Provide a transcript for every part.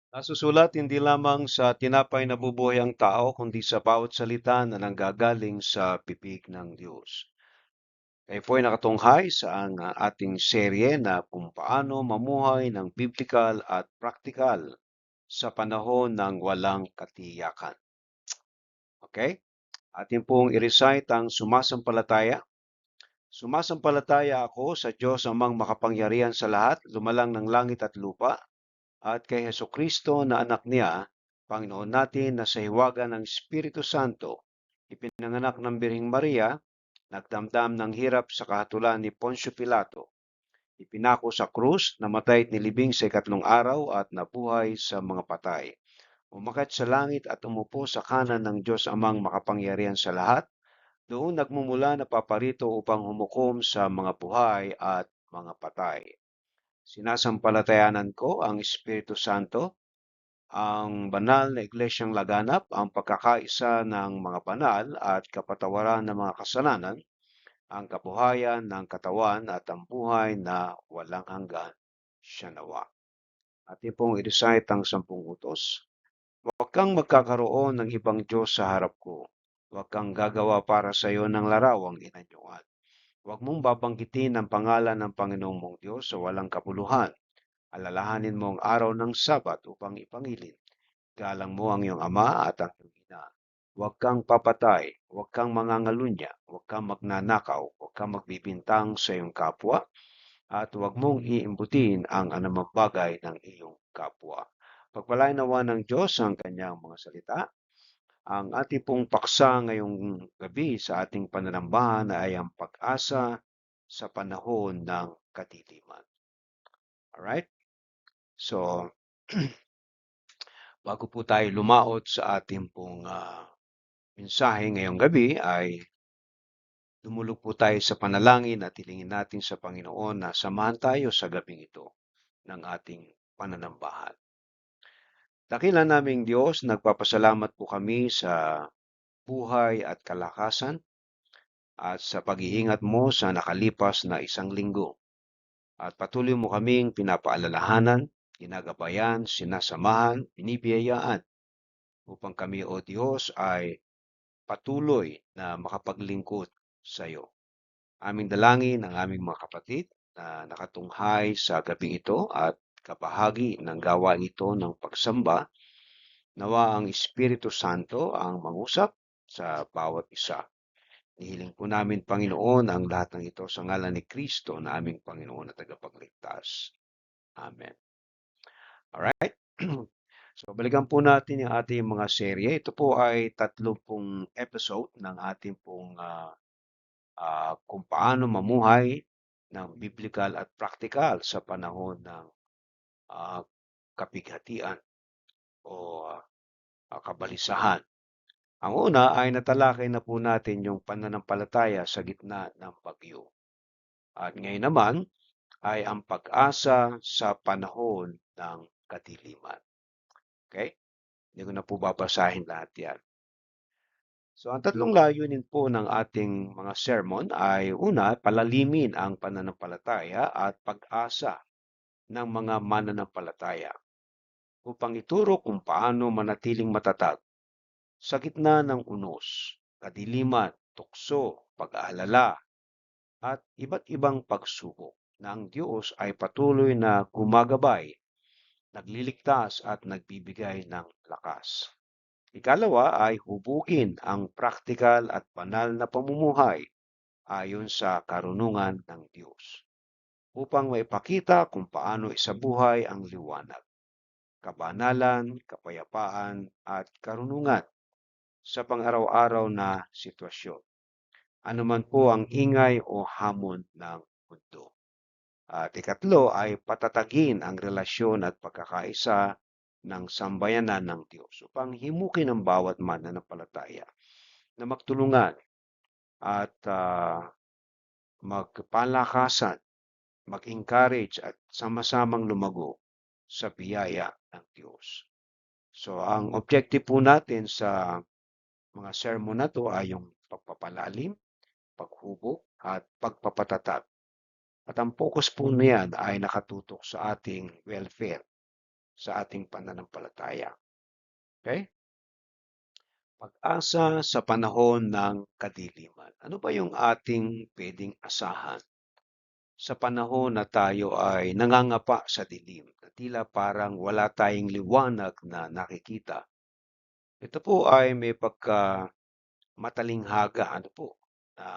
Nasusulat hindi lamang sa tinapay na bubuhay ang tao, kundi sa bawat salita na nanggagaling sa bibig ng Diyos. Kayo po ay nakatunghay sa ating serye na kung paano mamuhay ng biblical at practical sa panahon ng walang katiyakan. Okay? Atin pong i-recite ang sumasampalataya. Sumasampalataya ako sa Diyos amang makapangyarihan sa lahat, lumalang ng langit at lupa, at kay Hesukristo na anak niya, Panginoon natin na sa hiwaga ng Espiritu Santo, ipinanganak ng Birhing Maria, nagdamdam ng hirap sa kahatulan ni Poncio Pilato, ipinako sa krus, namatay at nilibing sa ikatlong araw at nabuhay sa mga patay. Umakyat sa langit at umupo sa kanan ng Diyos amang makapangyarihan sa lahat, doon nagmumula na paparito upang humukom sa mga buhay at mga patay. Sinasampalatayanan ko ang Espiritu Santo, ang banal na iglesyang laganap, ang pagkakaisa ng mga banal at kapatawaran ng mga kasalanan, ang kabuhayan ng katawan at ang buhay na walang hanggan. Siya nawa. Atin pong i-recite ang 10 utos. Huwag kang magkakaroon ng ibang Diyos sa harap ko. Huwag kang gagawa para sa iyo ng larawang inanyuan. Huwag mong babanggitin ang pangalan ng Panginoong mong Diyos sa walang kapuluhan. Alalahanin mo ang araw ng Sabat upang ipangilin. Galang mo ang iyong ama at ang iyong ina. Huwag kang papatay, huwag kang mangangalunya, huwag kang magnanakaw, huwag kang magbibintang sa iyong kapwa, at huwag mong iimbutin ang anumang bagay ng iyong kapwa. Pagpalain nawa ng Diyos ang kanyang mga salita. Ang ating pong paksa ngayong gabi sa ating pananambahan ay ang pag-asa sa panahon ng kadiliman. Alright? So, bago po tayo lumaot sa ating pong mensahe ngayong gabi ay dumulog po tayo sa panalangin at hilingin natin sa Panginoon na samahan tayo sa gabing ito ng ating pananambahan. Dakila naming Diyos, nagpapasalamat po kami sa buhay at kalakasan at sa pag-iingat mo sa nakalipas na isang linggo. At patuloy mo kaming pinapaalalahanan, ginagabayan, sinasamahan, binibiyayaan upang kami, O Diyos, ay patuloy na makapaglingkod sa iyo. Aming dalangin ang aming mga kapatid na nakatunghay sa gabing ito at kabahagi ng gawain ito ng pagsamba. Nawa ang Espiritu Santo ang mangusap sa bawat isa. Nihiling po namin, Panginoon, ang lahat ng ito sa ngalan ni Kristo na aming Panginoon at tagapagligtas. Amen. Alright? So, balikan po natin yung ating mga serye. Ito po ay 30 episode ng ating pong kung paano mamuhay ng biblical at practical sa panahon ng ah, kapighatian o kabalisahan. Ang una ay natalakay na po natin yung pananampalataya sa gitna ng bagyo. At ngayon naman ay ang pag-asa sa panahon ng kadiliman. Okay? Hindi ko na po babasahin lahat yan. So, ang tatlong layunin po ng ating mga sermon ay una, palalimin ang pananampalataya at pag-asa ng mga mananampalataya upang ituro kung paano manatiling matatag sa gitna ng unos, kadiliman, tukso, pag-aalala, at iba't ibang pagsubok na ang Diyos ay patuloy na gumagabay, nagliligtas at nagbibigay ng lakas. Ikalawa ay hubugin ang praktikal at banal na pamumuhay ayon sa karunungan ng Diyos upang maipakita kung paano isabuhay ang liwanag, kabanalan, kapayapaan at karunungan sa pang-araw-araw na sitwasyon. Anuman po ang ingay o hamon ng mundo. At ikatlo ay patatagin ang relasyon at pagkakaisa ng sambayanan ng Diyos upang himukin ang bawat mananampalataya na magtulungan at magpalakasan, mag-encourage at sama-samang lumago sa biyaya ng Diyos. So, ang objective po natin sa mga sermon na to ay yung pagpapalalim, paghubog at pagpapatatag. At ang focus po niyan ay nakatutok sa ating welfare, sa ating pananampalataya. Okay? Pag-asa sa panahon ng kadiliman. Ano ba yung ating pwedeng asahan sa panahon na tayo ay nangangapa sa dilim, na tila parang wala tayong liwanag na nakikita? Ito po ay may matalinghaga, ano po, na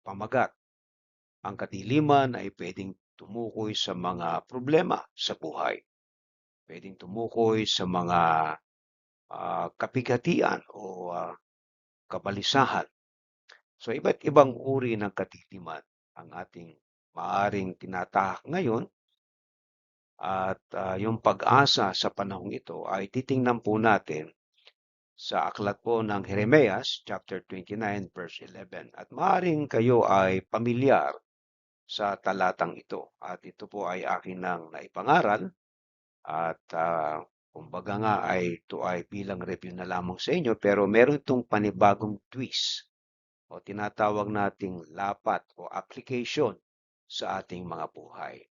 pamagat. Ang kadiliman ay pwedeng tumukoy sa mga problema sa buhay. Pwedeng tumukoy sa mga kapighatian o kabalisahan. So iba't ibang uri ng kadiliman ang ating maaring tinatahak ngayon at yung pag-asa sa panahong ito ay titingnan po natin sa aklat po ng Jeremias chapter 29 verse 11 at maaring kayo ay pamilyar sa talatang ito at ito po ay akin nang naipangaral at kumbaga nga ay ito ay bilang review na lamang sa inyo pero meron itong panibagong twist o tinatawag nating lapat o application sa ating mga buhay.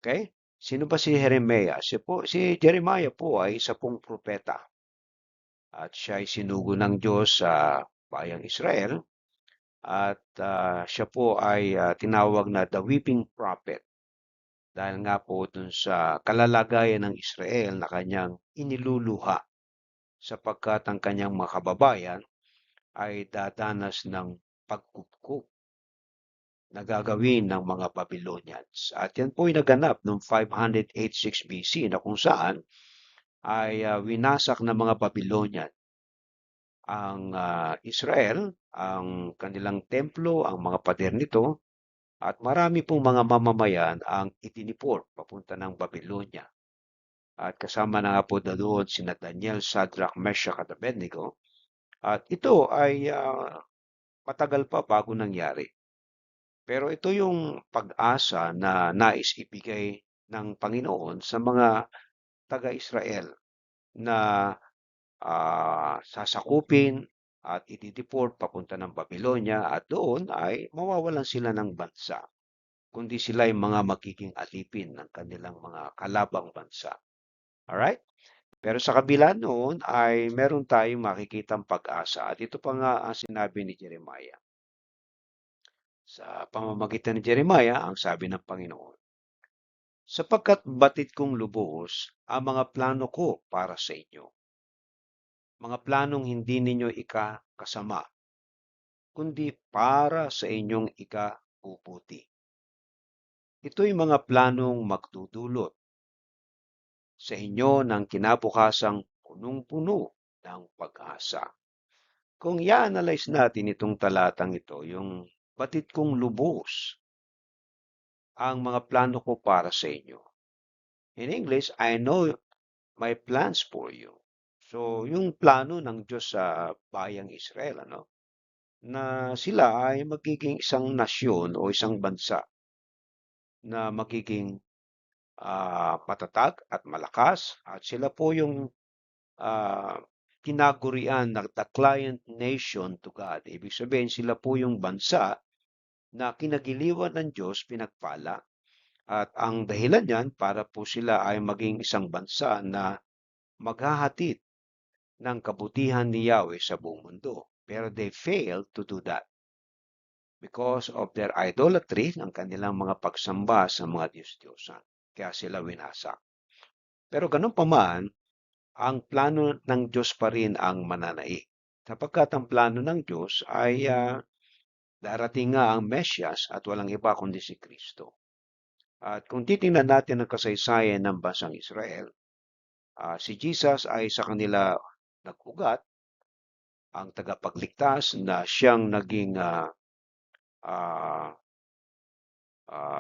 Okay? Sino ba si Jeremiah? Si Jeremiah po ay isa pong propeta at siya ay sinugo ng Diyos sa bayang Israel at siya po ay tinawag na the weeping prophet dahil nga po dun sa kalalagayan ng Israel na kanyang iniluluha sapagkat ang kanyang mga kababayan ay dadanas ng pagkupkup na gagawin ng mga Babylonians. At yan po ay naganap noong 586 BC na kung saan ay winasak ng mga Babylonian ang Israel, ang kanilang templo, ang mga pader nito, at marami pong mga mamamayan ang itinipor papunta ng Babylonia. At kasama na nga po na doon sina Daniel, Shadrach, Meshach at Abednego. At ito ay matagal pa bago nangyari. Pero ito yung pag-asa na nais ibigay ng Panginoon sa mga taga-Israel na sasakupin at itideport papunta ng Babylonia at doon ay mawawalan sila ng bansa, kundi sila ay mga magiging alipin ng kanilang mga kalabang bansa. Alright? Pero sa kabila noon ay meron tayong makikitang pag-asa at ito pa nga ang sinabi ni Jeremiah. Sa pamamagitan ni Jeremiah, ang sabi ng Panginoon, sapagkat batid kong lubos ang mga plano ko para sa inyo, mga planong hindi ninyo ikakasama, kundi para sa inyong ikabubuti. Ito'y mga planong magdudulot sa inyo ng kinabukasang punong-puno ng pag-asa. Kung i-analyze natin itong talatang ito, yung batid kong lubos ang mga plano ko para sa inyo. In English, I know my plans for you. So, yung plano ng Diyos sa bayang Israel, na sila ay magiging isang nasyon o isang bansa na magiging matatag at malakas at sila po yung tinagurian na the client nation to God. Ibig sabihin sila po yung bansa na kinagiliwan ng Diyos, pinagpala. At ang dahilan niyan para po sila ay maging isang bansa na maghahatid ng kabutihan ni Yahweh sa buong mundo. Pero they failed to do that because of their idolatry, ng kanilang mga pagsamba sa mga Diyos-Diyosan. Kaya sila winasak. Pero ganun pa man, ang plano ng Diyos pa rin ang mananaig. Sapagkat ang plano ng Diyos ay darating nga ang Mesyas at walang iba kundi si Kristo. At kung titingnan natin ang kasaysayan ng bansang Israel, si Jesus ay sa kanila nag-ugat, ang tagapagligtas na siyang naging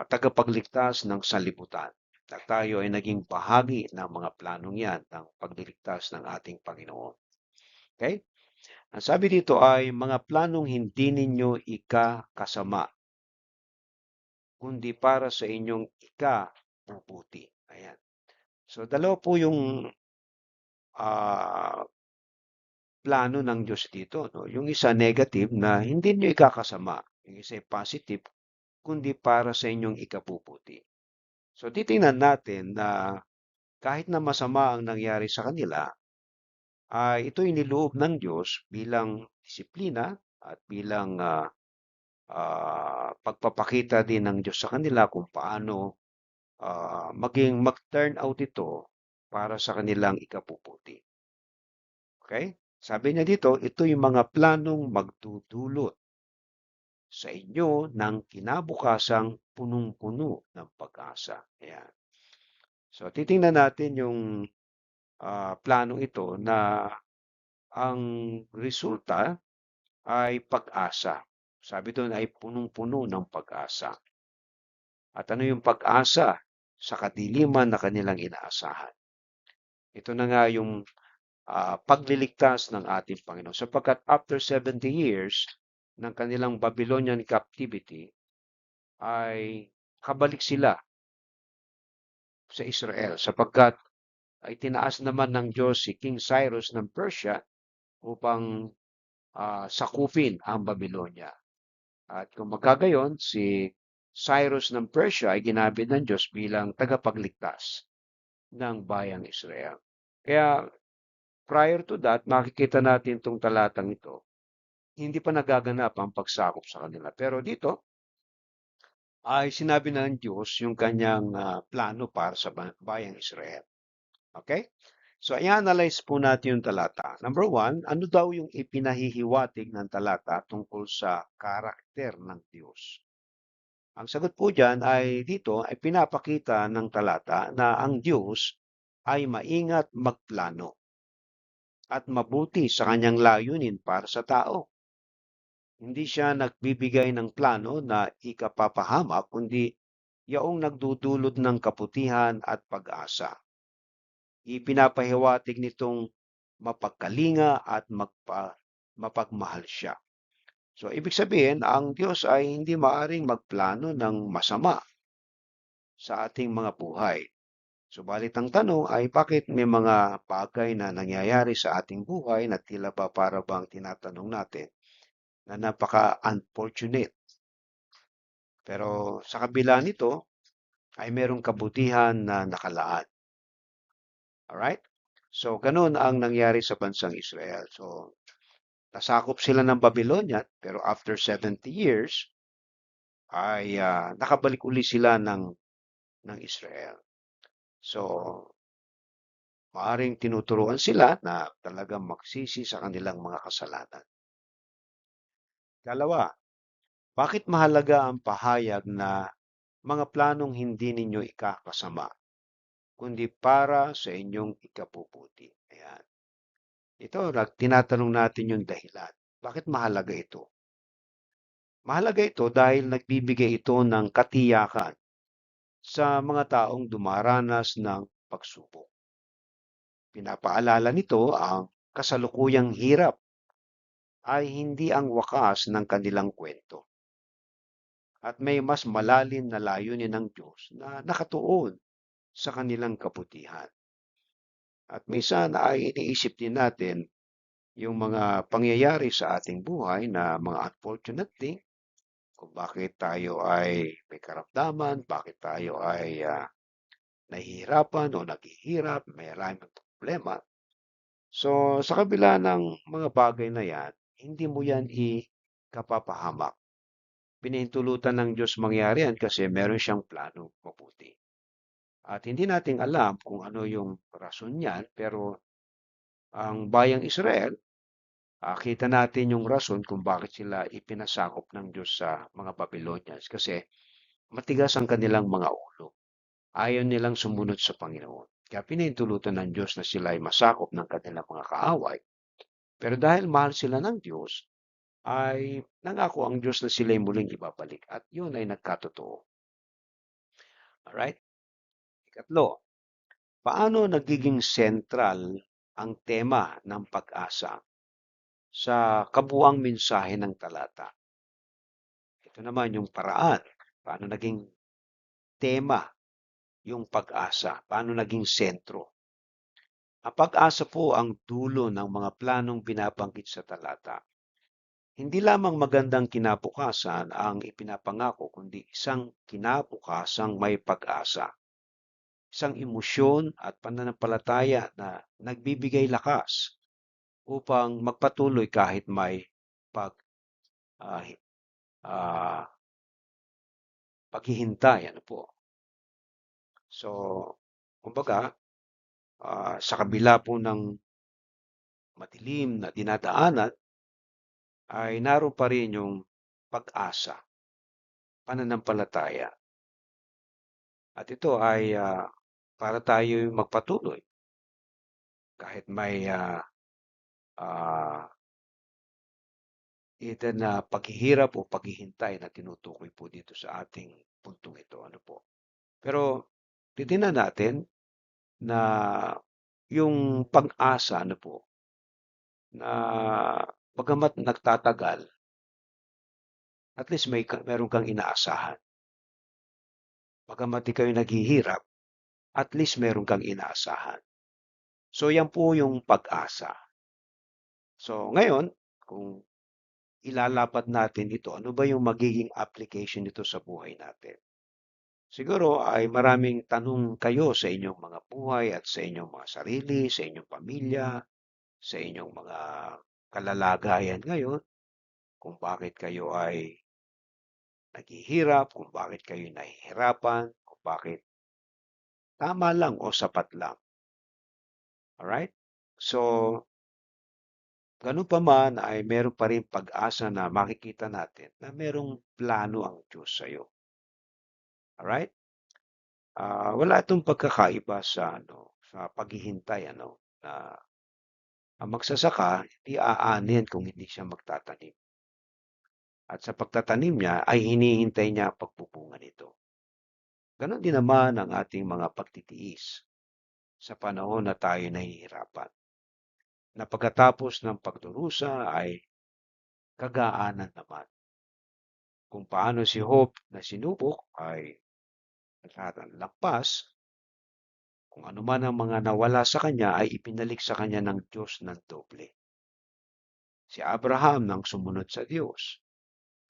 tagapagligtas ng sanlibutan. At tayo ay naging bahagi ng mga planong yan ng pagliligtas ng ating Panginoon. Okay? Ang sabi dito ay mga planong hindi ninyo ikakasama, kundi para sa inyong ikabubuti. Ayan. So, dalawa po yung plano ng Diyos dito. No? Yung isa negative na hindi nyo ikakasama. Yung isa positive, kundi para sa inyong ikabubuti. So, titingnan natin na kahit na masama ang nangyari sa kanila, ay ito'y niloob ng Diyos bilang disiplina at bilang pagpapakita din ng Diyos sa kanila kung paano maging mag-turn out ito para sa kanilang ikabubuti. Okay? Sabi niya dito, ito yung mga planong magdudulot sa inyo ng kinabukasang punong-puno ng pag-asa. Ayan. So, titingnan natin yung planong ito na ang resulta ay pag-asa. Sabi doon ay punong-puno ng pag-asa. At ano yung pag-asa sa kadiliman na kanilang inaasahan? Ito na nga yung pagliligtas ng ating Panginoon. Sapagkat after 70 years ng kanilang Babylonian captivity, ay kabalik sila sa Israel. Sapagkat ay tinaas naman ng Diyos si King Cyrus ng Persia upang sakupin ang Babylonia. At kung magkagayon, si Cyrus ng Persia ay ginamit ng Diyos bilang tagapagligtas ng bayang Israel. Kaya prior to that, makikita natin itong talatang ito, hindi pa nagaganap ang pagsakop sa kanila. Pero dito ay sinabi ng Diyos yung kanyang plano para sa bayang Israel. Okay? So, i-analyze po natin yung talata. Number one, ano daw yung ipinahihiwatig ng talata tungkol sa karakter ng Diyos? Ang sagot po dyan ay dito ay pinapakita ng talata na ang Diyos ay maingat magplano at mabuti sa kanyang layunin para sa tao. Hindi siya nagbibigay ng plano na ikapapahamak, kundi yaong nagdudulot ng kabutihan at pag-asa. Ipinapahiwatig nitong mapagkalinga at mapagmahal siya. So, ibig sabihin, ang Diyos ay hindi maaring magplano ng masama sa ating mga buhay. Subalit ang tanong ay bakit may mga bagay na nangyayari sa ating buhay na tila ba para bang tinatanong natin na napaka-unfortunate. Pero sa kabila nito ay merong kabutihan na nakalaan. Alright? So, ganun ang nangyari sa bansang Israel. So, nasakop sila ng Babylonia, pero after 70 years, ay nakabalik uli sila ng Israel. So, maaring tinuturuan sila na talagang magsisi sa kanilang mga kasalanan. Dalawa, bakit mahalaga ang pahayag na mga planong hindi ninyo ikakasama, kundi para sa inyong ikabubuti? Ayan. Ito, tinatanong natin yung dahilan. Bakit mahalaga ito? Mahalaga ito dahil nagbibigay ito ng katiyakan sa mga taong dumaranas ng pagsubok. Pinapaalala nito ang kasalukuyang hirap ay hindi ang wakas ng kanilang kwento. At may mas malalim na layunin ng Diyos na nakatuon sa kanilang kabutihan. At minsan ay iniisip din natin yung mga pangyayari sa ating buhay na mga unfortunate thing, kung bakit tayo ay may karamdaman, bakit tayo ay nahihirapan o naghihirap, may maraming problema. So, sa kabila ng mga bagay na yan, hindi mo yan ikapapahamak. Pinahintulutan ng Diyos mangyari yan kasi meron siyang plano mabuti. At hindi natin alam kung ano yung rason niyan, pero ang bayang Israel, kita natin yung rason kung bakit sila ipinasakop ng Diyos sa mga Babylonians. Kasi matigas ang kanilang mga ulo. Ayaw nilang sumunod sa Panginoon. Kaya pinahintulutan ng Diyos na sila ay masakop ng kanilang mga kaaway. Pero dahil mahal sila ng Diyos, ay nangako ang Diyos na sila ay muling ibabalik. At yun ay nagkatotoo. Alright? Ikatlo, paano nagiging central ang tema ng pag-asa sa kabuuang mensahe ng talata? Ito naman yung paraan. Paano naging tema yung pag-asa? Paano naging sentro? Ang pag-asa po ang dulo ng mga planong binabanggit sa talata. Hindi lamang magandang kinabukasan ang ipinapangako, kundi isang kinabukasang may pag-asa. isang emosyon at pananampalataya na nagbibigay lakas upang magpatuloy kahit may pag ah, ah, paghihintay, ano po. So, kumbaga, sa kabila po ng madilim na dinadaanan, ay naroon pa rin yung pag-asa, pananampalataya. At ito ay para tayo magpatuloy kahit may ah, either na paghihirap o paghihintay na tinutukoy po dito sa ating puntong ito. Ano po? Pero titingnan natin na yung pag-asa, ano po, na bagamat nagtatagal, at least meron kang inaasahan. Bagamat ikaw yung naghihirap, at least meron kang inaasahan. So yan po yung pag-asa. So ngayon, kung ilalapat natin ito, ano ba yung magiging application nito sa buhay natin? Siguro ay maraming tanong kayo sa inyong mga buhay at sa inyong mga sarili, sa inyong pamilya, sa inyong mga kalalagayan ngayon, kung bakit kayo ay naghihirap, kung bakit kayo nahihirapan, kung bakit tama lang o sapat lang. Alright? So, ganun pa man ay meron pa rin pag-asa na makikita natin na merong plano ang Diyos sa iyo. Alright? Wala itong pagkakaiba sa sa paghihintay na ang magsasaka hindi aanin kung hindi siya magtatanim. At sa pagtatanim niya ay hinihintay niya ang pagbubunga nito. Ganon din naman ang ating mga pagtitiis sa panahon na tayo nahihirapan. Na pagkatapos ng pagdurusa ay kagaanan naman. Kung paano si Job na sinubok ay naglalagpas, kung ano man ang mga nawala sa kanya ay ipinalik sa kanya ng Diyos ng doble. Si Abraham nang sumunod sa Diyos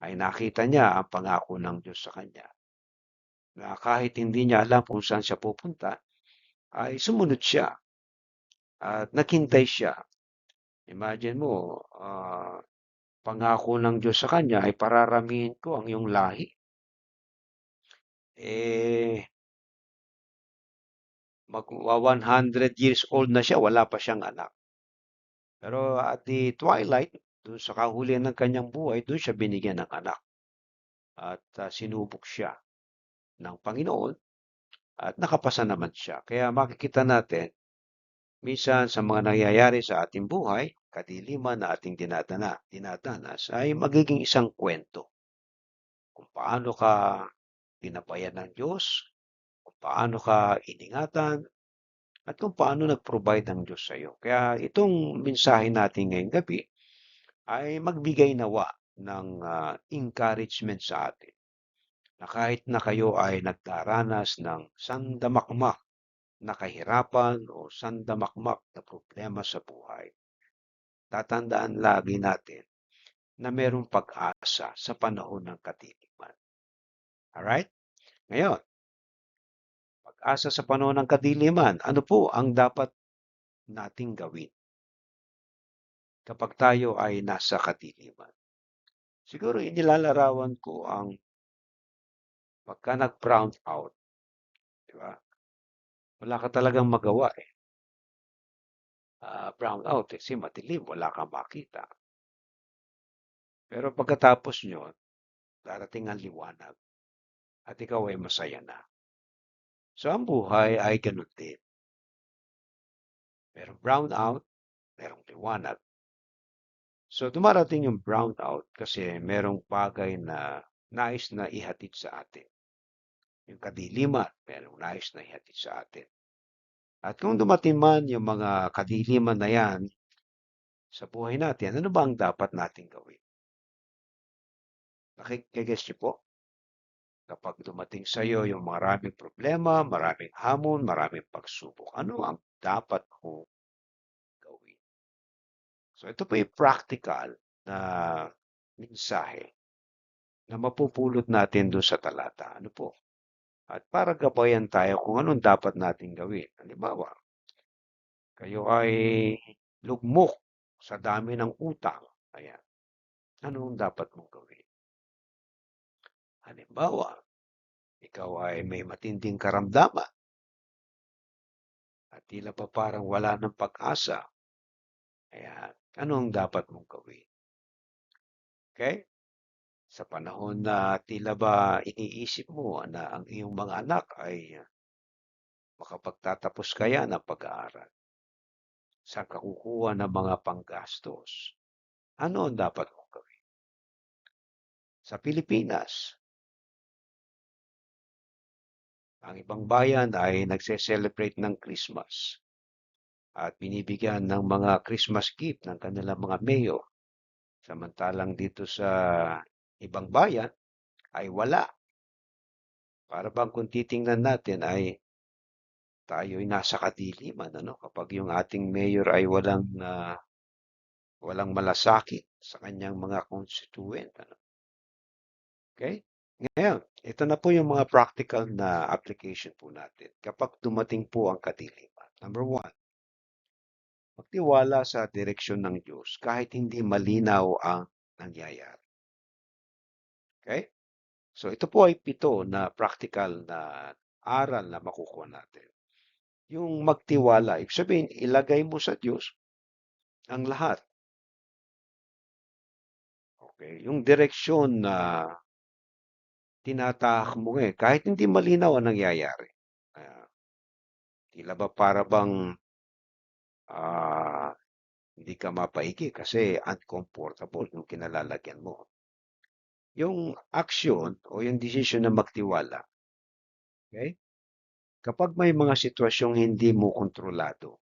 ay nakita niya ang pangako ng Diyos sa kanya. Na kahit hindi niya alam kung saan siya pupunta, ay sumunod siya at naghintay siya. Imagine mo, pangako ng Diyos sa kanya ay pararamihin ko ang iyong lahi. Magwa 100 years old na siya, wala pa siyang anak. Pero at the twilight, doon sa kahulihan ng kanyang buhay, doon siya binigyan ng anak. At sinubok siya ng Panginoon at nakapasa naman siya. Kaya makikita natin, minsan sa mga nangyayari sa ating buhay, kadiliman na ating dinadanas, ay magiging isang kwento. Kung paano ka pinabayan ng Diyos, kung paano ka iningatan, at kung paano nag-provide ang Diyos sa iyo. Kaya itong mensahe natin ngayong gabi ay magbigay nawa ng encouragement sa atin na kahit na kayo ay nagdaranas ng sandamakmak na kahirapan o sandamakmak na problema sa buhay, tatandaan lagi natin na mayroong pag-asa sa panahon ng kadiliman. Alright? Ngayon, pag-asa sa panahon ng kadiliman, ano po ang dapat nating gawin kapag tayo ay nasa kadiliman? Siguro inilalarawan ko ang pagka nag-brown out, di ba? Wala ka talagang magawa eh. Brown out eh, kasi madilim, wala kang makita. Pero pagkatapos nyo, darating ang liwanag at ikaw ay masaya na. So ang buhay ay ganun din. Merong brown out, merong liwanag. So dumarating yung brown out kasi merong bagay na nais na ihatid sa atin. Yung kadiliman, merong nais na ihatid sa atin. At kung dumating man yung mga kadiliman na yan sa buhay natin, ano ba ang dapat nating gawin? Nakikigess niyo po? Kapag dumating sa iyo yung maraming problema, maraming hamon, maraming pagsubok, ano ang dapat mo gawin? So ito po yung practical na mensahe na mapupulot natin doon sa talata. Ano po? at para gabayan tayo kung anong dapat nating gawin. Halimbawa, kayo ay lugmok sa dami ng utang. Ayan, anong dapat mong gawin? Halimbawa, ikaw ay may matinding karamdaman at tila pa parang wala ng pag-asa. Ayan, anong dapat mong gawin? Okay? Sa panahon na tila ba iniisip mo na ang iyong mga anak ay makapagtatapos kaya ng pag-aaral, sa ka ng mga panggastos, ano ang dapat mong gawin? Sa Pilipinas, ang ibang bayan ay nagse-celebrate ng Christmas at binibigyan ng mga Christmas gift ng kanilang mga mayor. Samantalang dito sa ibang bayan ay wala. Para bang kung titingnan natin ay tayo'y nasa kadiliman, ano? Kapag yung ating mayor ay walang malasakit sa kanyang mga constituent, ano? Okay? Ngayon, ito na po yung mga practical na application po natin kapag dumating po ang kadiliman. Number one, magtiwala sa direksyon ng Diyos kahit hindi malinaw ang nangyayari. Okay? So ito po ay 7 na practical na aral na makukuha natin. Yung magtiwala, ibig sabihin, ilagay mo sa Diyos ang lahat. Okay? Yung direksyon na tinatahak mo kahit hindi malinaw ang nangyayari. Ah, tila ba para bang ah, hindi ka mapaigi kasi uncomfortable yung kinalalagyan mo. Yung action o yung decision na magtiwala, okay? Kapag may mga sitwasyong hindi mo kontrolado,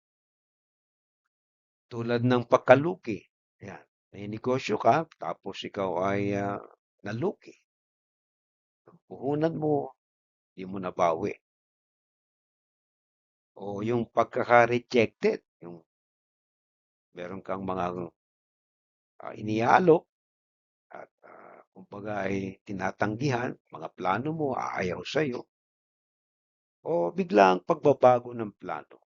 tulad ng pagkaluki, yan, may negosyo ka, tapos ikaw ay naluki, puhunan mo, di mo nabawi. O yung pagkaka-rejected, yung meron kang mga inialok at kumbaga ay tinatanggihan, mga plano mo, aayaw sa'yo, o biglang pagbabago ng plano.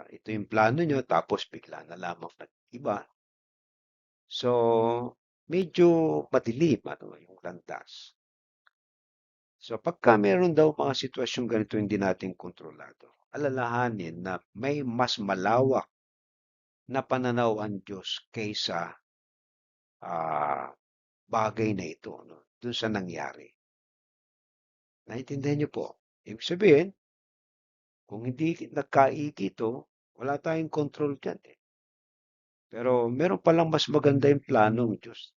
Ito yung plano nyo, tapos bigla na lamang nag-iba. So, medyo madilim yung landas. So, pagka meron daw mga sitwasyong ganito hindi natin kontrolado, alalahanin na may mas malawak na pananaw ang Diyos kaysa bagay na ito, no? Dun sa nangyari. Naintindihan niyo po? Ibig sabihin, kung hindi nagkaigi ito, wala tayong control dyan. Pero meron palang mas maganda yung plano ng Diyos.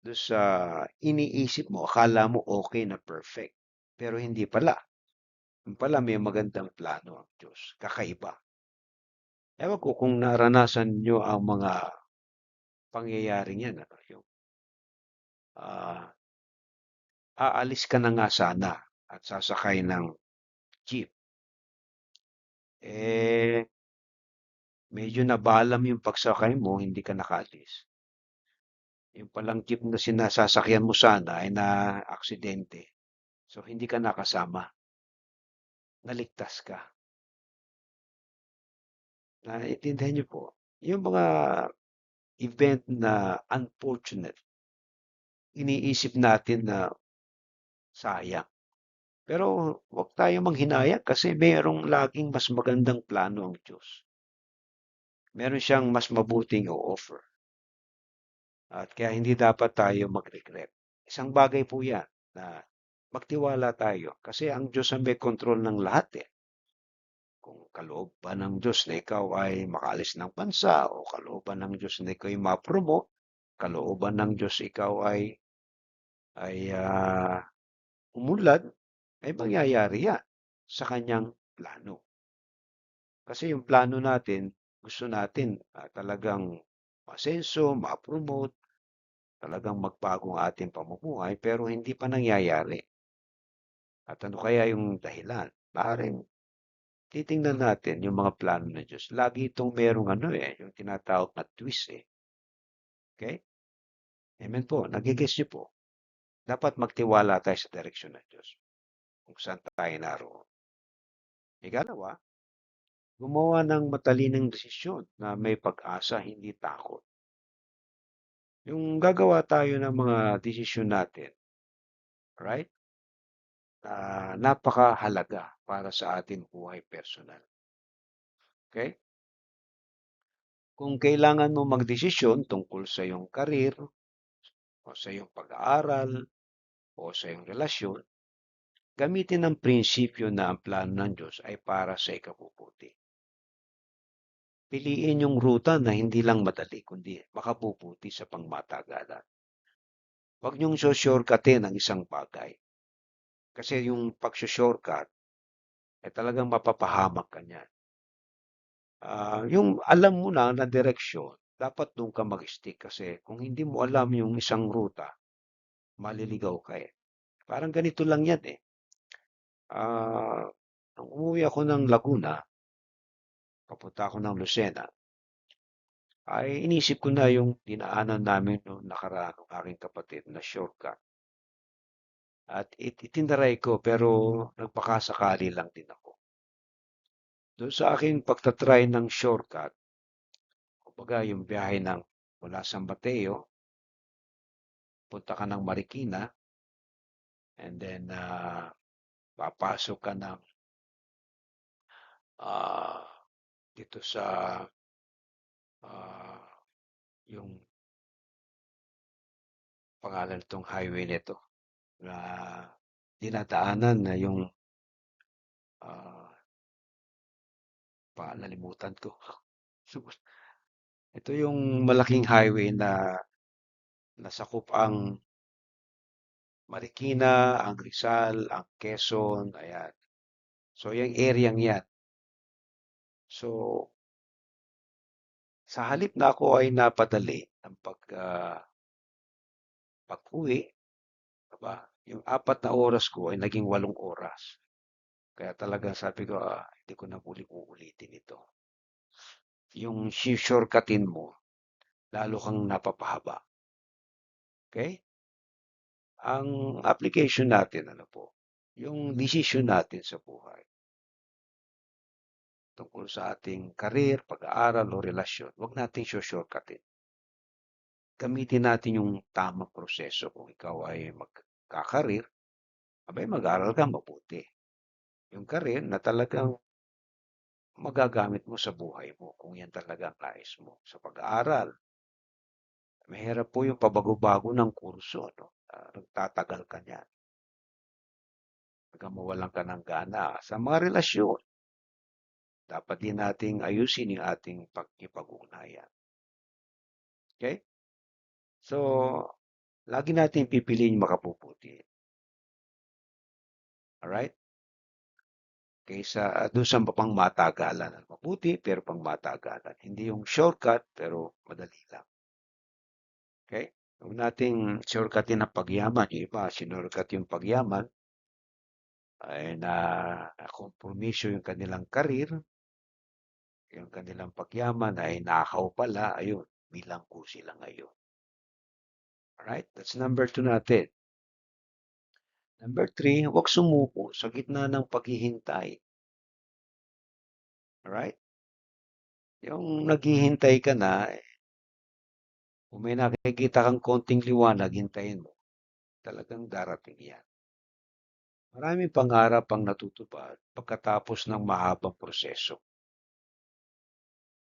Doon sa iniisip mo, akala mo okay na perfect. Pero hindi pala. Yung pala may magandang plano ang Diyos. Kakaiba. Ewan ko kung naranasan nyo ang mga pangyayaring yan. Ano, yung, ah, aalis ka na nga sana at sasakay ng jeep. Medyo nabalam yung pagsakay mo, hindi ka nakaalis. Yung palang jeep na sinasasakyan mo sana ay na-aksidente. So, hindi ka nakasama. Naligtas ka. Naiintindihan niyo po? Yung mga event na unfortunate, iniisip natin na sayang. Pero huwag tayo manghinayang kasi mayroong laging mas magandang plano ang Diyos. Meron siyang mas mabuting o-offer. At kaya hindi dapat tayo mag-regret. Isang bagay po yan na magtiwala tayo kasi ang Diyos ang may control ng lahat eh. Kung kalooban ng Diyos na ikaw ay makaalis ng bansa o kalooban ng Diyos na ikaw ay ma-promote, kalooban ng Diyos ikaw ay umunlad, ay mangyayari yan sa kanyang plano. Kasi yung plano natin, gusto natin talagang masenso, ma-promote, talagang magbago ang ating pamumuhay, pero hindi pa nangyayari. At ano kaya yung dahilan? Maaaring titingnan natin yung mga plano ng Diyos. Lagi itong merong yung tinatawag na twist eh. Okay? Amen po. Nagigess niyo po. Dapat magtiwala tayo sa direksyon ng Diyos. kung saan tayo naroon. Ikalawa, gumawa ng matalinong desisyon na may pag-asa, hindi takot. Yung gagawa tayo ng mga desisyon natin, right? Napakahalaga para sa ating buhay personal. Okay? Kung kailangan mo magdesisyon tungkol sa iyong karir, o sa iyong pag-aaral, o sa iyong relasyon, gamitin ang prinsipyo na ang plano ng Diyos ay para sa ikabubuti. Piliin yung ruta na hindi lang madali, kundi makabubuti sa pangmatagalan. Huwag niyong shortcutin ang isang bagay. Kasi yung pag-shortcut, ay talagang mapapahamak ka niyan. Yung alam mo na direksyon, dapat doon ka mag-stick kasi kung hindi mo alam yung isang ruta, maliligaw ka eh. Parang ganito lang yan eh. Nung umuwi ako ng Laguna, papunta ako ng Lucena, ay inisip ko na yung dinaanan namin noong nakaraan ng aking kapatid na shortcut. At itinaray ko pero nagpakasakali lang din ako. Doon sa aking pagtatry ng shortcut, kumbaga yung biyahe ng mula San Mateo, punta ka ng Marikina, and then papasok ka ng ah, dito sa ah, yung pangalan nitong highway nito na dinadaanan na yung ah, nalimutan ko. Ito yung malaking highway na nasakop ang Marikina, ang Rizal, ang Quezon, ayan. So, yung area yan. So, sa halip na ako ay napadali ng pag-uwi, diba? Yung 4 na oras ko ay naging 8 oras. Kaya talaga sabi ko, hindi ko na muli uulitin ito. Yung shortcutin mo, lalo kang napapahaba. Okay? Ang application natin, ano po, yung decision natin sa buhay tungkol sa ating karir, pag-aaral o relasyon, huwag nating shortcutin. Gamitin natin yung tamang proseso. Kung ikaw ay magkakarir, abay mag-aral ka mabuti. Yung karir na talagang magagamit mo sa buhay mo kung yan talaga ang nais mo. Sa pag-aaral, mahirap po yung pabago-bago ng kurso. No? Nagtatagal ka niyan. Hanggang mawalan ka ng gana. Sa mga relasyon, dapat din nating ayusin yung ating pagkipag-ugnayan. Okay? So, lagi natin pipiliin makabubuti. Alright? Kaysa doon sa pangmatagalan. Mabuti pero pangmatagalan. Hindi yung shortcut pero madali lang. Okay? Huwag nating shortcutin ang pagyaman. Yung iba, sinurkat yung pagyaman ay kompromiso yung kanilang karir, yung kanilang pagyaman ay nakaw pala. Ayun, bilanggo sila ngayon. Alright? That's number 2 natin. Number 3, huwag sumuko sa gitna ng paghihintay. Alright? Yung naghihintay ka na, kung may nakikita kang konting liwanag, hintayin mo. Talagang darating yan. Maraming pangarap ang natutupad pagkatapos ng mahabang proseso.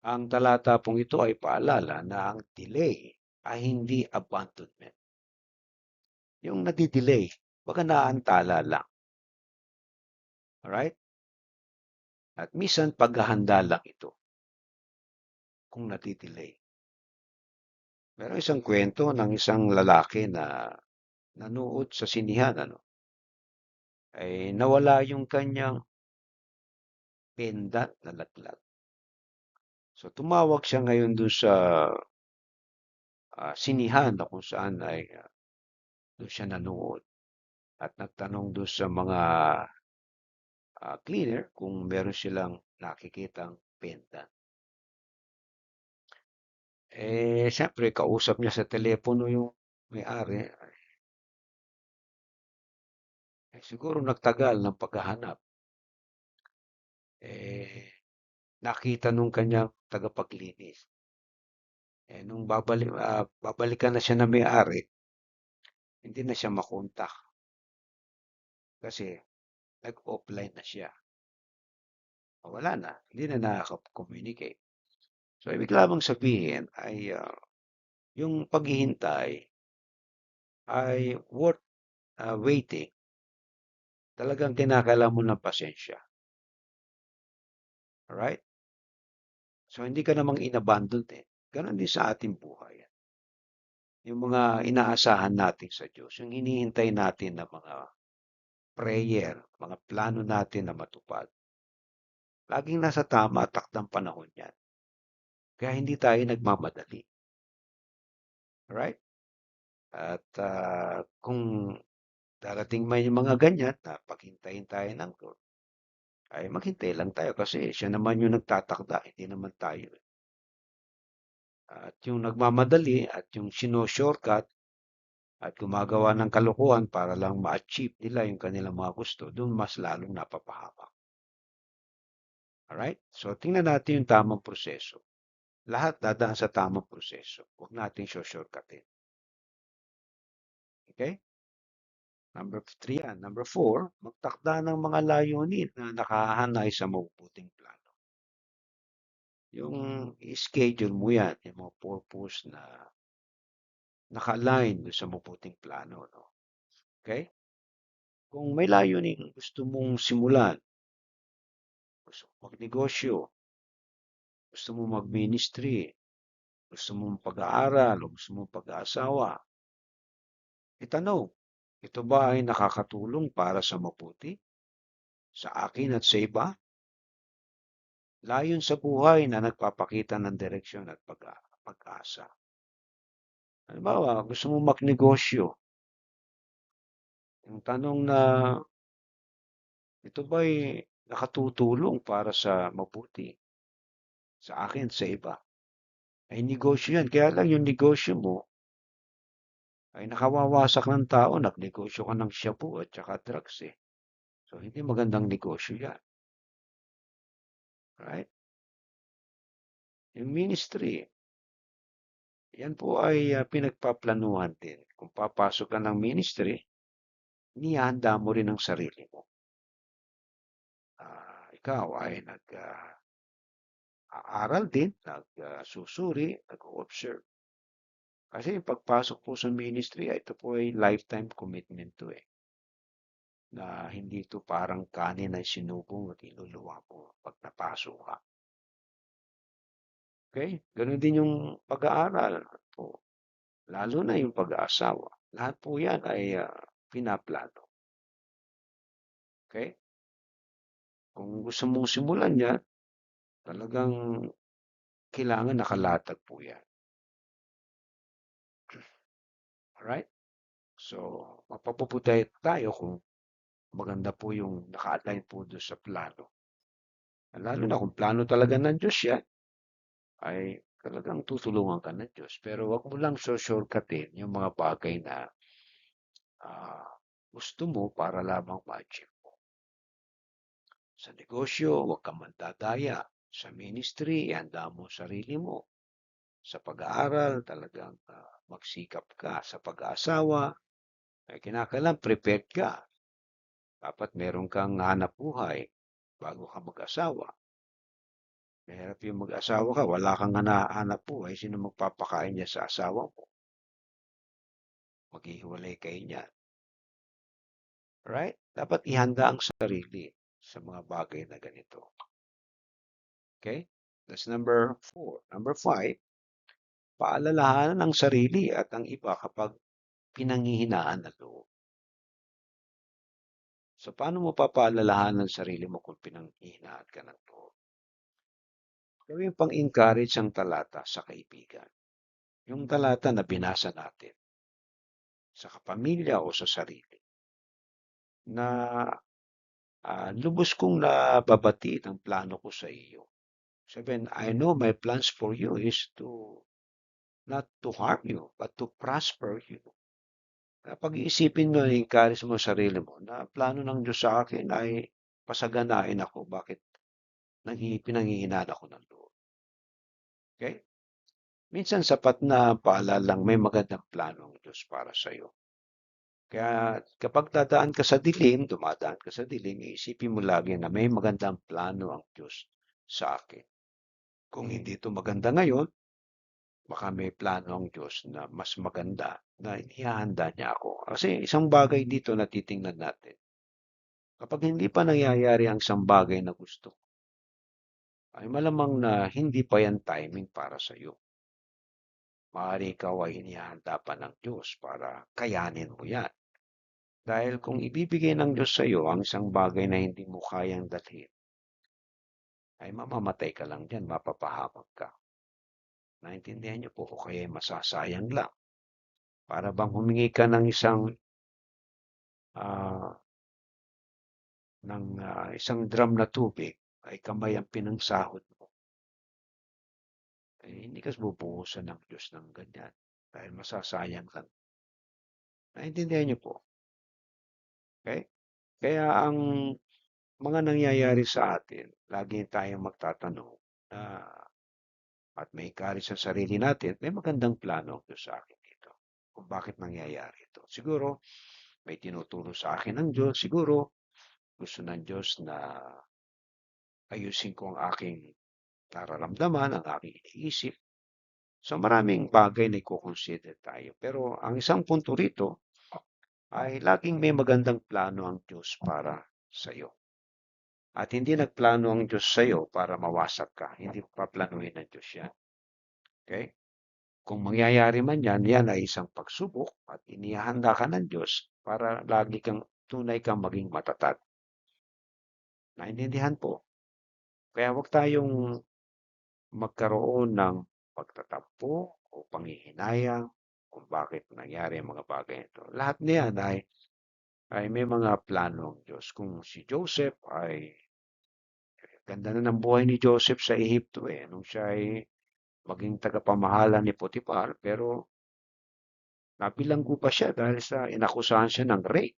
Ang talata pong ito ay paalala na ang delay ay hindi abandonment. Yung nadidelay, baka naantala lang. Alright? At minsan paghahanda lang ito kung nadidelay. Meron isang kwento ng isang lalaki na nanood sa sinihan, ay nawala yung kanyang pendant na laglag. So tumawag siya ngayon doon sa sinihan na kung saan ay doon siya nanood at nagtanong doon sa mga cleaner kung meron silang nakikitang pendant. Siyempre, kausap niya sa telepono yung may-ari. Siguro nagtagal ng paghahanap, nakita nung kanyang tagapaglinis. Nung babalikan na siya ng may-ari, hindi na siya makontak kasi nag-offline na siya. Wala na, hindi na nakaka-communicate. So, ibig lamang sabihin ay yung paghihintay ay worth waiting. Talagang kinakailangan mo ng pasensya. Alright? So, hindi ka namang inabandon eh. Ganon din sa ating buhay. Yung mga inaasahan natin sa Diyos, yung hinihintay natin na mga prayer, mga plano natin na matupad. Laging nasa tama at takdang panahon yan. Kaya hindi tayo nagmamadali. Alright? At kung darating man yung mga ganyan na paghintayin tayo ng Lord, ay maghintay lang tayo kasi siya naman yung nagtatakda, hindi naman tayo. At yung nagmamadali at yung shortcut at gumagawa ng kalokohan para lang ma-achieve nila yung kanilang mga gusto, doon mas lalong napapahamak. Alright? So, tingnan natin yung tamang proseso. Lahat dadaan sa tamang proseso. Huwag natin shortcutin. Okay? Number 3 yan. Number 4, magtakda ng mga layunin na nakahanay sa mabubuting plano. Yung schedule mo yan, yung mga purpose na naka-align sa mabuting plano. No? Okay? Kung may layunin gusto mong simulan, gusto mong magnegosyo, gusto mong mag-ministry, gusto mong pag-aaral, o gusto mong pag-aasawa, itanong, ito ba ay nakakatulong para sa mabuti? Sa akin at sa iba? Layon sa buhay na nagpapakita ng direksyon at pag-asa. Halimbawa, gusto mong magnegosyo. Yung tanong na, ito ba ay nakatutulong para sa mabuti? Sa akin, sa iba? Ay negosyo yan. Kaya lang yung negosyo mo ay nakawawasak ng tao. Nagnegosyo ka ng shabu at saka drugs eh. So, hindi magandang negosyo yan. Right? Yung ministry, yan po ay pinagpaplanuhan din. Kung papasok ka ng ministry, nihanda mo rin ang sarili mo. Ikaw ay nag-aaral din, nagsusuri, nag-observe. Kasi yung pagpasok po sa ministry, ito po ay lifetime commitment to eh. Na hindi to parang kanin ay sinubong at iluluwa mo pag napasok ka. Okay? Ganun din yung pag-aaral po. Lalo na yung pag-aasawa. Lahat po yan ay pinaplano. Okay? Kung gusto mong simulan yan, talagang kailangan nakalatag po yan. Alright? So, mapapuputay tayo kung maganda po yung naka-align po doon sa plano. Lalo na kung plano talaga ng Diyos yan, ay talagang tutulungan ka ng Diyos. Pero wag mo lang shortcutin yung mga bagay na gusto mo para lamang ma-achieve mo. Sa negosyo, huwag kang mandadaya. Sa ministry, ihanda mo sarili mo. Sa pag-aaral, talagang magsikap ka. Sa pag-aasawa, ay kinakailangan prepared ka. Dapat meron kang hanap buhay bago ka mag-asawa. Mahirap yung mag-asawa ka, wala kang hanap buhay, sino magpapakain niya sa asawa mo? Maghihiwalay kayo niyan. Right? Dapat ihanda ang sarili sa mga bagay na ganito. Okay? That's number 4. Number 5, paalalahanan ang sarili at ang iba kapag pinanghihinaan ng loob. So, paano mo papaalalahanan ang sarili mo kung pinanghihinaan ka ng loob? Gawin pang-encourage ang talata sa kaibigan. Yung talata na binasa natin sa kapamilya o sa sarili na lubos kong nababati ang plano ko sa iyo. Sabihin, I know my plans for you is to not to harm you, but to prosper you. pag-iisipin mo, i-encourage mo sarili mo na plano ng Diyos sa akin ay pasaganain ako. Bakit pinanghihinaan ako ng loob? Okay? Minsan sapat na paalalang may magandang plano ang Diyos para sa iyo. Kaya kapag dumadaan ka sa dilim, iisipin mo lagi na may magandang plano ang Diyos sa akin. Kung hindi ito maganda ngayon, baka may plano ang Diyos na mas maganda na inihahanda niya ako. Kasi isang bagay dito na titingnan natin. Kapag hindi pa nangyayari ang isang bagay na gusto, ay malamang na hindi pa yan timing para sa iyo. Maaari ikaw ay inihahanda pa ng Diyos para kayanin mo yan. Dahil kung ibibigay ng Diyos sa iyo ang isang bagay na hindi mo kayang dalhin, ay mamamatay ka lang dyan, mapapahamak ka. Naintindihan niyo po o kaya masasayang lang. Para bang humingi ka ng ah, isang drum na tubig, ay kamay ang pinangsahod mo. Hindi ka bubuhusan ng Diyos ng ganyan dahil masasayang ka. Naintindihan niyo po. Okay? Kaya ang mga nangyayari sa atin, lagi tayong magtatanong na at may encourage sa sarili natin, may magandang plano ang Diyos sa akin dito. Kung bakit nangyayari ito. Siguro, may tinuturo sa akin ng Diyos. Siguro, gusto ng Diyos na ayusin ko ang aking nararamdaman, ang aking iniisip. So maraming bagay na i-consider tayo. Pero ang isang punto rito ay laging may magandang plano ang Diyos para sa iyo. At hindi nagplano ang Diyos sa iyo para mawasak ka. Hindi paplanuhin ng Diyos yan. Okay? Kung mangyayari man yan, yan ay isang pagsubok at inihanda ka ng Diyos para lagi kang tunay kang maging matatag. Naintindihan po. Kaya huwag tayong magkaroon ng pagtatampo o panghihinayang kung bakit nangyari ang mga bagay ito. Lahat niyan ay may mga plano ang Diyos. Kung si Joseph ay ganda na ng buhay ni Joseph sa Ehipto nung siya ay maging tagapamahala ni Potiphar, pero nabilanggo pa siya dahil sa inakusahan siya ng rape.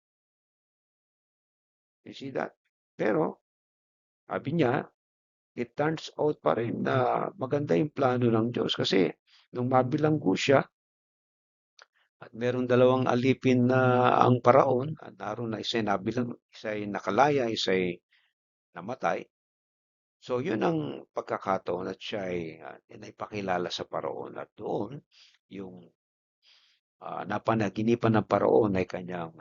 You see that? Pero sabi niya, it turns out pa rin na maganda yung plano ng Diyos kasi nung mabilanggo siya, at meron dalawang alipin na ang paraon at naroon na isa'y nabilang, isa'y nakalaya, isa'y namatay. So yun ang pagkakataon at siya ay naipakilala sa paraon at doon yung napanaginipan ng paraon ay kanyang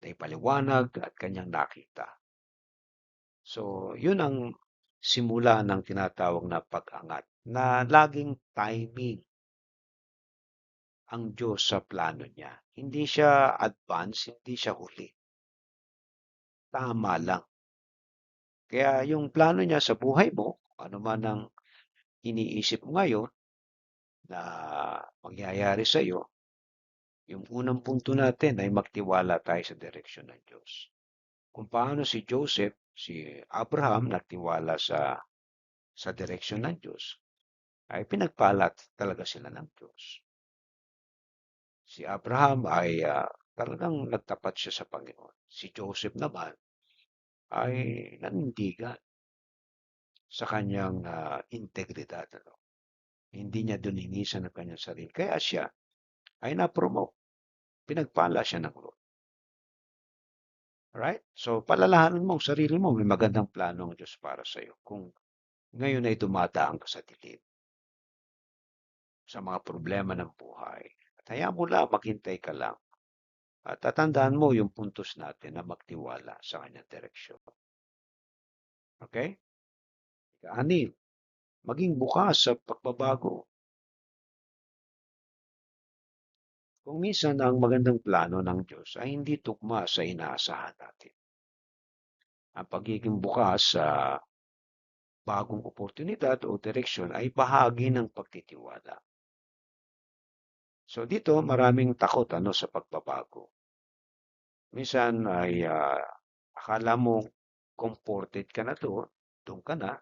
naipaliwanag at kanyang nakita. So yun ang simula ng tinatawag na pag-angat na laging timing ang Diyos sa plano niya. Hindi siya advance, hindi siya huli. Tama lang. Kaya yung plano niya sa buhay mo, ano man ang iniisip mo ngayon na mangyayari sa iyo, yung unang punto natin ay magtiwala tayo sa direksyon ng Diyos. Kung paano si Joseph, si Abraham nagtiwala sa direksyon ng Diyos, ay pinagpalat talaga sila ng Diyos. Si Abraham ay talagang nagtapat siya sa Panginoon. Si Joseph naman ay nanindigan sa kanyang integridad. Ano? Hindi niya duninisan ang kanyang sarili. Kaya siya ay na-promote. Pinagpala siya ng Lord. Right? So, palalahanan mo ang sarili mo. May magandang plano ang Diyos para sa iyo. Kung ngayon ay dumadaan ka sa dilim, sa mga problema ng buhay, at hayaan mo lang, maghintay ka lang. At tatandaan mo yung puntos natin na magtiwala sa kanyang direksyon. Okay? Anim, maging bukas sa pagbabago. Kung minsan ang magandang plano ng Diyos ay hindi tugma sa inaasahan natin. Ang pagiging bukas sa bagong oportunidad o direksyon ay bahagi ng pagtitiwala. So dito maraming takot sa pagbabago. Minsan ay akala mo comforted ka na doon ka na,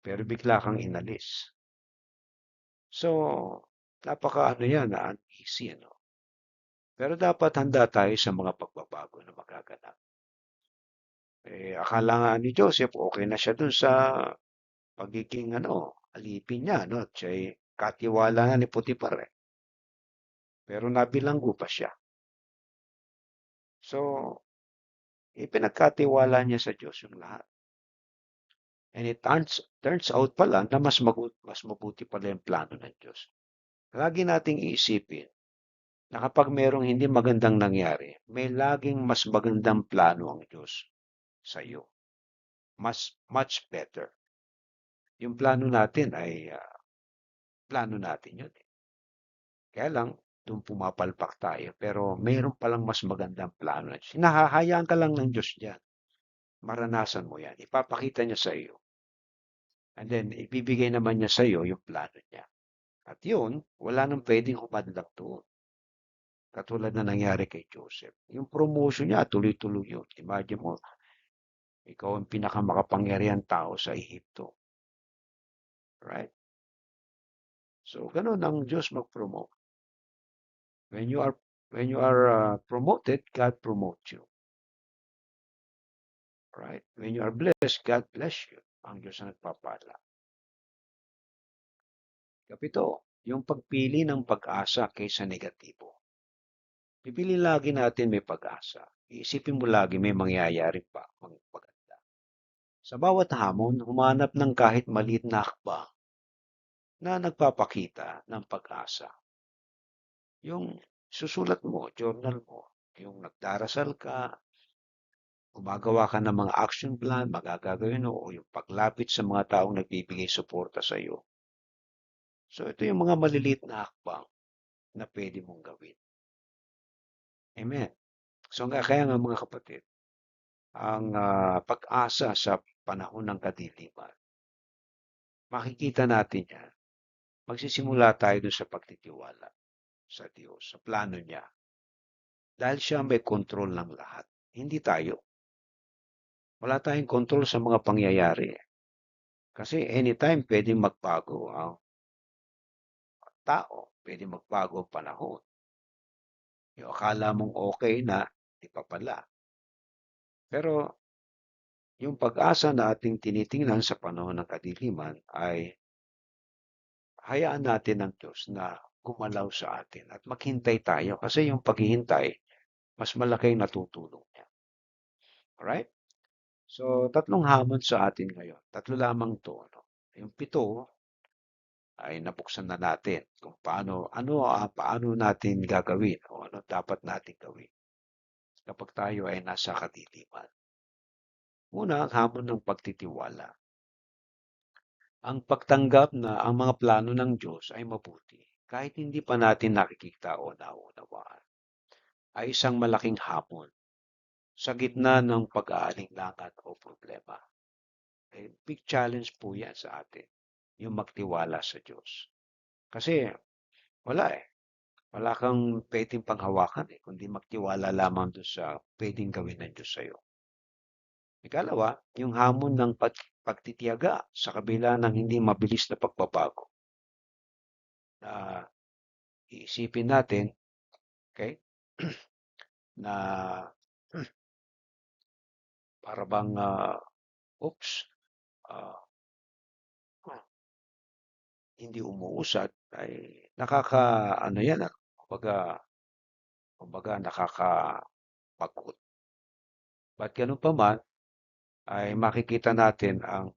pero bigla kang inalis. So napaka yan, uneasy Pero dapat handa tayo sa mga pagbabago na magaganap. Akala nga ni Joseph, okay na siya dun sa pagiging alipin niya, no? At siya'y katiwalaan ni Potiphar, eh. Pero nabilanggo pa siya. So, ipinagkatiwala niya sa Diyos yung lahat. And it turns out pala na mas mabuti pala yung plano ng Diyos. Lagi nating iisipin na kapag merong hindi magandang nangyari, may laging mas magandang plano ang Diyos sa iyo. Much better. Yung plano natin ay plano natin yun, eh. Kaya lang, doon pumapalpak tayo. Pero mayroon palang mas magandang plano. Hinahahayaan ka lang ng Diyos diyan. Maranasan mo yan. Ipapakita niya sa iyo. And then, ibibigay naman niya sa iyo yung plano niya. At yun, wala nang pwedeng humadlang doon. Katulad na nangyari kay Joseph. Yung promotion niya, tuloy-tuloy yun. Imagine mo, ikaw ang pinakamakapangyarihan tao sa Ehipto. Right? So, ganun ang Diyos mag-promote. When you are promoted, God promotes you. Right? When you are blessed, God bless you. Ang Diyos ang nagpapala. Kapito, yung pagpili ng pag-asa kaysa negatibo. Pipili lagi natin may pag-asa. Iisipin mo lagi may mangyayari pa maganda. Sa bawat hamon, humanap ng kahit maliit na hakbang na nagpapakita ng pag-asa. Yung susulat mo, journal mo, yung nagdarasal ka, gumagawa ka ng mga action plan, magagawin mo, o yung paglapit sa mga taong nagbibigay suporta sa iyo. So ito yung mga maliliit na hakbang na pwede mong gawin. Amen. So kaya nga mga kapatid, ang pag-asa sa panahon ng kadiliman, makikita natin yan. Magsisimula tayo dun sa pagtitiwala sa Diyos, sa plano niya. Dahil siya may kontrol ng lahat. Hindi tayo. Wala tayong kontrol sa mga pangyayari. Kasi anytime pwedeng magbago ang tao, pwedeng magbago ang panahon. Yung akala mong okay na, di pa pala. Pero yung pag-asa na ating tinitingnan sa panahon ng kadiliman ay hayaan natin ng Diyos na gumalaw sa atin at maghintay tayo kasi yung paghihintay, mas malaki ang natutulong niya. Alright? So, tatlong hamon sa atin ngayon. Tatlo lamang to. No? Yung pito ay nabuksan na natin kung paano natin gagawin o ano dapat natin gawin kapag tayo ay nasa kadiliman. Una, ang hamon ng pagtitiwala. Ang pagtanggap na ang mga plano ng Diyos ay mabuti kahit hindi pa natin nakikita o naunawaan ay isang malaking hamon sa gitna ng pag-aalinlangan o problema. Big challenge po yan sa atin, yung magtiwala sa Diyos. Kasi wala eh. Wala kang pwedeng panghawakan eh, kundi magtiwala lamang doon sa pwedeng gawin ng Diyos sa'yo. Ikalawa, yung hamon ng pagtitiyaga sa kabila ng hindi mabilis na pagbabago. Na iisipin natin, okay, na para bang, oops, ah, hindi umuusad ay ano yan, kumbaga nakakapagod. But ganun pa man, ay makikita natin ang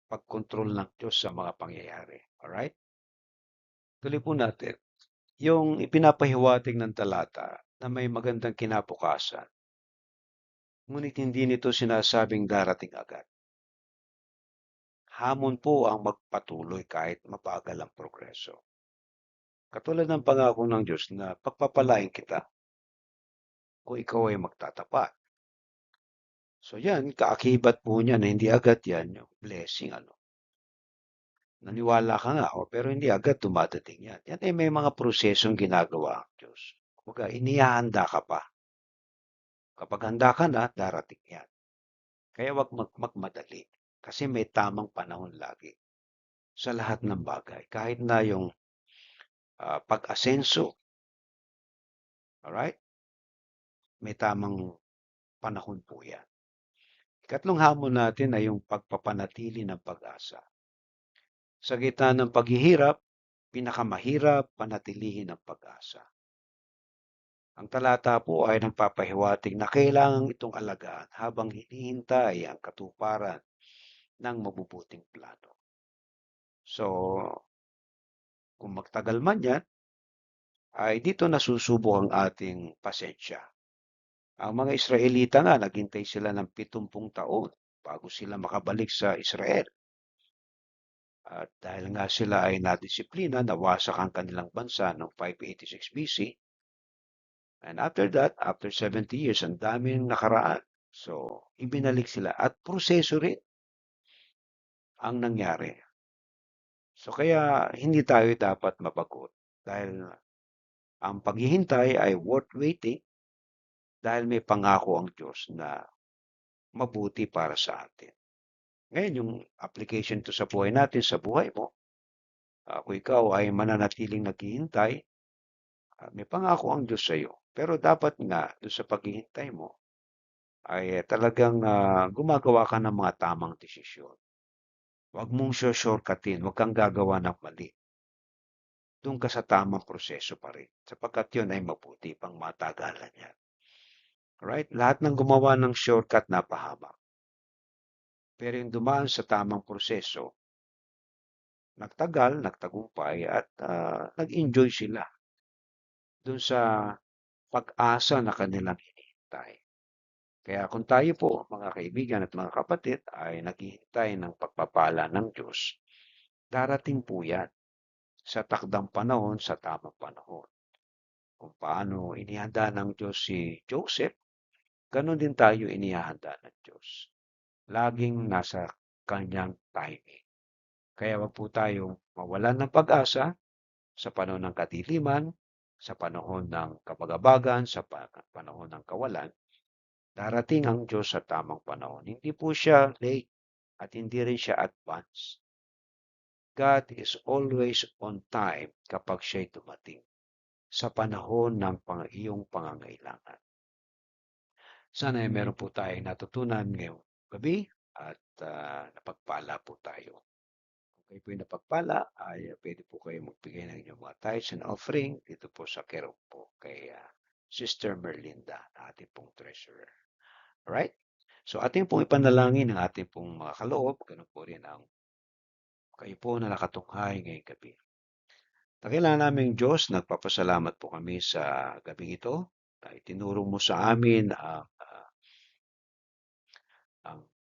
pagkontrol ng Diyos sa mga pangyayari. Alright? Tuloy po natin. Yung ipinapahiwatig ng talata na may magandang kinabukasan, ngunit hindi nito sinasabing darating agad. Hamon po ang magpatuloy kahit mabagal ang progreso. Katulad ng pangako ng Diyos na pagpapalain kita kung ikaw ay magtatapat. So yan, kaakibat po niya na hindi agad yan yung blessing. Naniwala ka nga, pero hindi agad dumadating yan. Yan ay may mga prosesong ginagawa ang Diyos. Kumbaga, inihahanda ka pa. Kapag handa ka na, darating yan. Kaya wag magmadali. Kasi may tamang panahon lagi sa lahat ng bagay. Kahit na yung pag-asenso Alright? May tamang panahon po yan. Ikatlong hamon natin ay yung pagpapanatili ng pag-asa. Sa gitna ng paghihirap, pinakamahirap panatilihin ang pag-asa. Ang talata po ay nagpapahiwatig na kailangan itong alagaan habang hinihintay ang katuparan ng mabubuting plano. So, kung magtagal man yan, ay dito nasusubok ang ating pasensya. Ang mga Israelita nga, naghintay sila ng 70 taon bago sila makabalik sa Israel. At dahil nga sila ay nadisiplina, nawasak ang kanilang bansa noong 586 BC. And after that, after 70 years, ang daming nakaraan. So, ibinalik sila at proseso rin ang nangyari. So, kaya hindi tayo dapat mabagot dahil ang paghihintay ay worth waiting dahil may pangako ang Diyos na mabuti para sa atin. Ngayon, yung application to sa buhay natin, sa buhay mo, kung ikaw ay mananatiling naghihintay, may pangako ang Diyos sa iyo. Pero dapat nga, doon sa paghihintay mo, ay talagang gumagawa ka ng mga tamang desisyon. Huwag mong shortcutin, huwag kang gagawa ng mali. Doon ka sa tamang proseso pa rin, sapagkat yun ay mabuti pang matagalan yan. Right? Lahat ng gumawa ng shortcut napahamak. Pero yung dumaan sa tamang proseso, nagtagal, nagtagumpay, at nag-enjoy sila doon sa pag-asa na kanilang hinihintay. Kaya kung tayo po, mga kaibigan at mga kapatid, ay naghihintay ng pagpapala ng Diyos, darating po yan sa takdang panahon, sa tamang panahon. Kung paano inihanda ng Diyos si Joseph, ganun din tayo inihanda ng Diyos. Laging nasa kanyang timing. Kaya wag po tayong mawalan ng pag-asa sa panahon ng kadiliman, sa panahon ng kabagabagan, sa panahon ng kawalan. Darating ang Diyos sa tamang panahon. Hindi po siya late at hindi rin siya advance. God is always on time kapag siya'y dumating sa panahon ng iyong pangangailangan. Sana ay meron po tayong natutunan ngayong gabi at napagpala po tayo. Kung kayo po yung napagpala, ay pwede po kayo magbigay ng inyong mga tithes and offering dito po sa Kerong po kay Sister Merlinda, ating pong treasurer. Alright? So ating pong ipanalangin ang ating pong mga kaloob, ganun po rin ang kayo po na nakatunghay ngayong gabi. Dakilang naming Diyos, nagpapasalamat po kami sa gabing ito na itinuro mo sa amin ang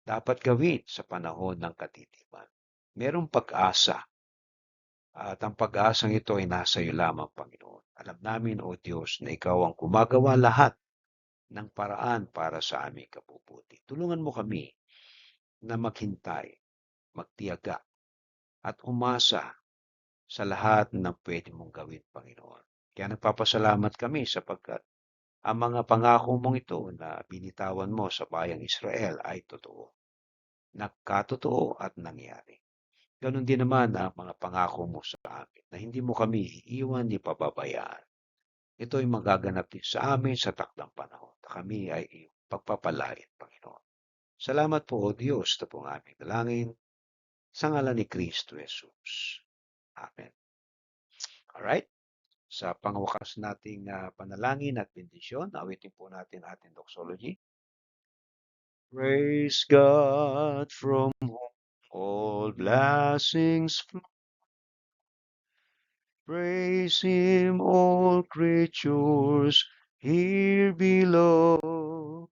dapat gawin sa panahon ng kadiliman. Merong pag-asa at ang pag-asang ito ay nasa iyo lamang, Panginoon. Alam namin, O Diyos, na Ikaw ang gumagawa lahat ng paraan para sa aming kabubuti. Tulungan mo kami na maghintay, magtiyaga, at umasa sa lahat ng pwede mong gawin, Panginoon. Kaya nagpapasalamat kami sapagkat ang mga pangako mong ito na binitawan mo sa bayang Israel ay totoo. Nagkatotoo at nangyari. Ganon din naman ang mga pangako mo sa amin na hindi mo kami iiwan ni pababayaan. Ito ay magaganap din sa amin sa takdang panahon na kami ay iyong pagpapalain, Panginoon. Salamat po, O Diyos, na pong aming dalangin sa ngalan ni Kristo Jesus. Amen. Alright? Sa pangwakas nating panalangin at bendisyon, awitin po natin ating doxology. Praise God from whom all blessings flow. Praise Him, all creatures here below.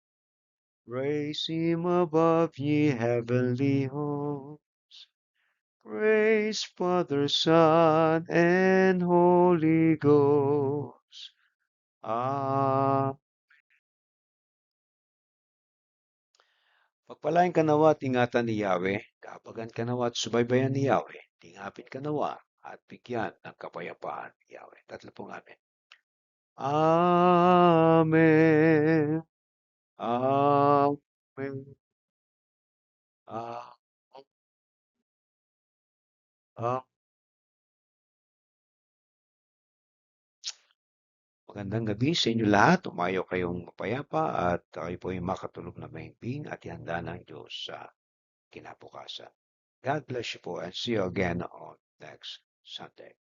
Praise Him above, ye heavenly hosts. Praise Father, Son, and Holy Ghost. Pagpalain ka nawa at ingatan ni Yahweh, kapagan ka nawa at subaybayan ni Yahweh, tingapin ka nawa at bigyan ng kapayapaan ni Yahweh. Tatlo pong amen. Amen. Amen. Amen. Amen. Magandang gabi sa inyo lahat. Umayo kayong mapayapa at kayo po ay makatulog na mahimbing at ihanda ng Diyos sa kinabukasan. God bless you po and see you again on next Sunday.